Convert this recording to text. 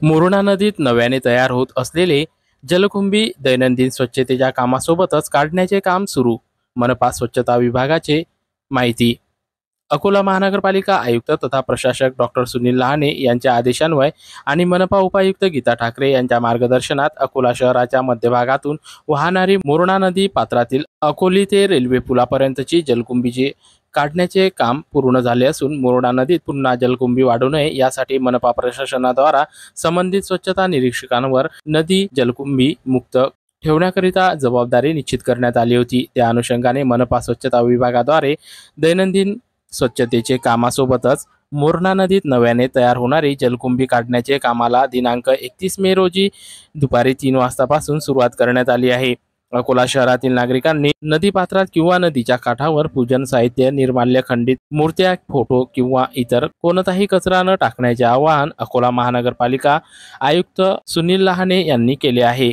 मुरणा नदीत नव्याने तयार होत असलेले जलकुंभी दैनंदिन स्वच्छतेच्या कामासोबतच काढण्याचे काम सुरू. मनपा स्वच्छता विभागाचे माहिती. अकोला महानगरपालिका आयुक्त तथा प्रशासक डॉक्टर सुनील लहाने यांच्या आदेशान्वये आणि मनपा उपायुक्त गीता ठाकरे यांच्या मार्गदर्शनात अकोला शहराच्या मध्यभागातून वाहणारी मुरणा नदी पात्रातील अकोली ते रेल्वे पुलापर्यंतची जलकुंभीची काढण्याचे काम पूर्ण झाले असून मुरणा नदीत पुन्हा जलकुंभी वाढू नये यासाठी मनपा प्रशासनाद्वारा संबंधित स्वच्छता निरीक्षकांवर नदी जलकुंभी मुक्त ठेवण्याकरिता जबाबदारी निश्चित करण्यात आली होती। त्या अनुषंगाने मनपा स्वच्छता विभागाद्वारे दैनंदिन स्वच्छतेचे कामासोबतच मुरणा नदीत नव्याने तयार होणारी जलकुंभी काढण्याचे कामाला दिनांक 31 मे रोजी दुपारी 3 वाजतापासून सुरुवात करण्यात आली आहे। अकोला शहरातील नागरिकांनी नदी पात्रात किंवा नदीच्या काठावर पूजन साहित्य, निर्माल्य, खंडित मूर्त्या, फोटो किंवा इतर कोणताही कचरा न टाकण्याचे आवाहन अकोला महानगरपालिका आयुक्त सुनील लहाने यांनी केले आहे।